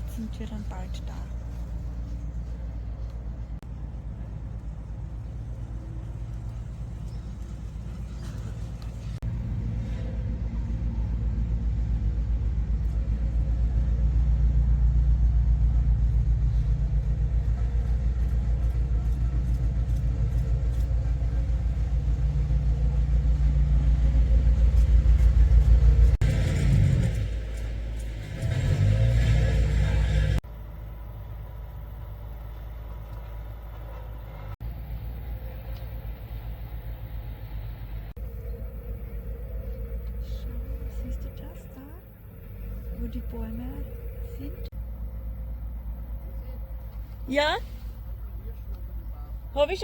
jetzt sind wir dann bald da. Siehst du das da, wo die Bäume sind? Ja? Habe ich.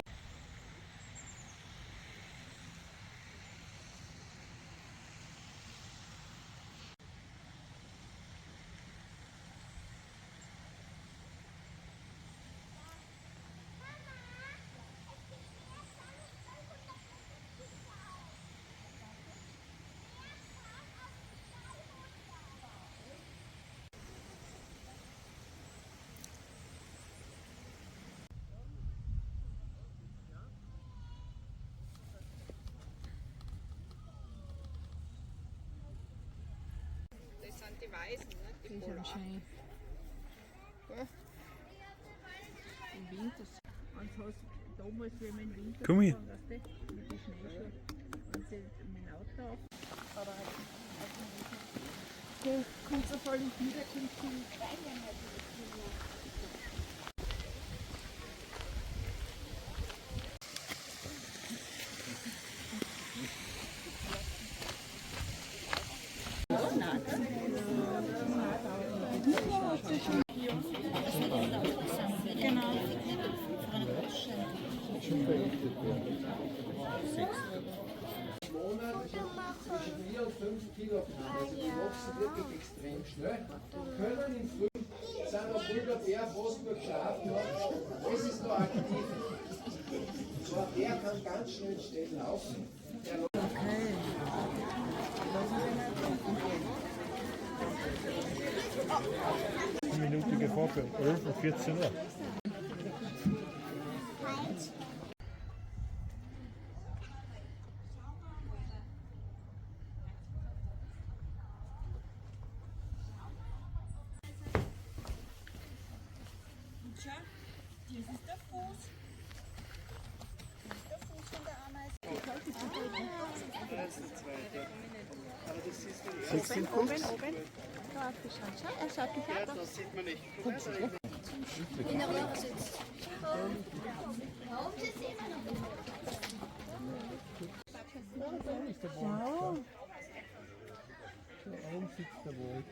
Die Weißen, ne? Die sind schön. Im Winter. Und hast damals, wenn man im Winter Komm hier. gefahren, weißt du, mit den Schneeschuhen. Und sie mit dem Auto auf. Der kommt so voll in die Niederkunft. Genau. Monat zwischen 4 und 5 Kilogramm. Also die wachsen wirklich extrem schnell. Können im Frühjahr sein, obwohl der Bär fast nur geschlafen hat. Es ist noch aktiv. So ein Bär kann ganz schnell schnell laufen. Eine Minute gefahren, 11 und 14 Uhr. Schau, das ist der Fuß. Das ist der Fuß von der Ameise. 16 Oben. Da aufgeschaut. Schau, er schaut dich an. Das sieht man nicht. In der Röhre sitzt. Warum sitzt sie immer noch? Schau. Warum sitzt der wohl?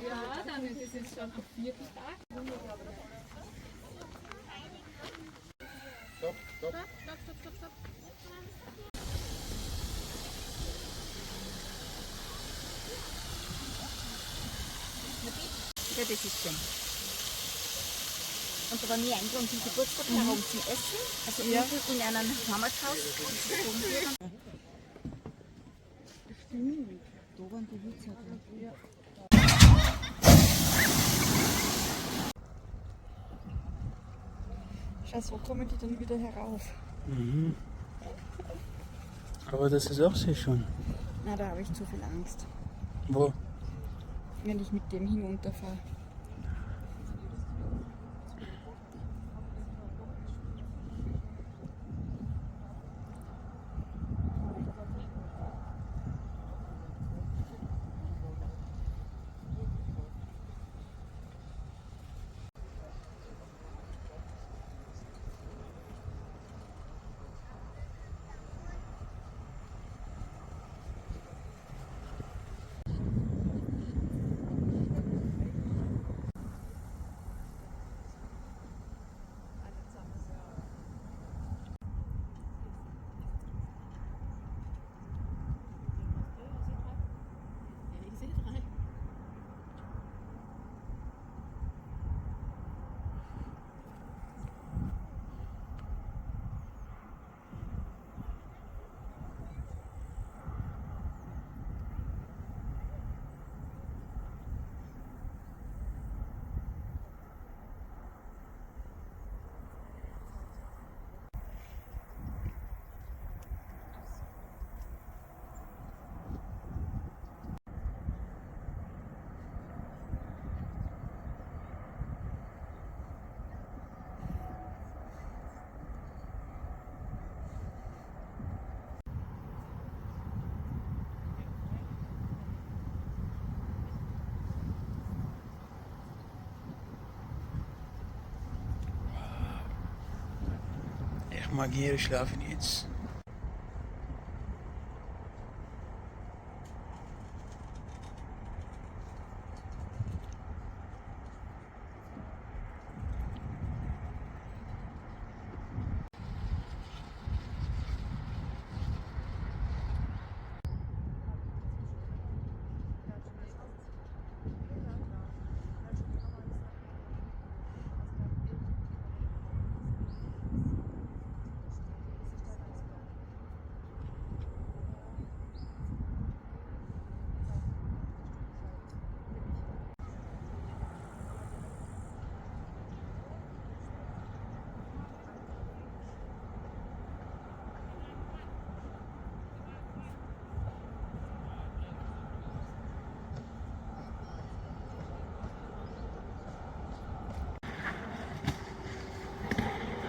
Ja, dann ist es jetzt schon am 4. Tag. Stopp, stopp. Stopp. Ja, das ist schön. Und da waren wir eingeladen zum Geburtstag herum zum Essen. Also in einem Heimathaus. Stimmt. Da waren die Witze drin. Ja. Schau, so kommen die dann wieder herauf. Mhm. Aber das ist auch sehr schön. Na, da habe ich zu viel Angst, Wo? wenn ich mit dem hinunterfahre. Magiere schlafen jetzt.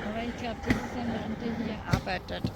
Aber ich glaube, das ist ein Mann, der hier arbeitet.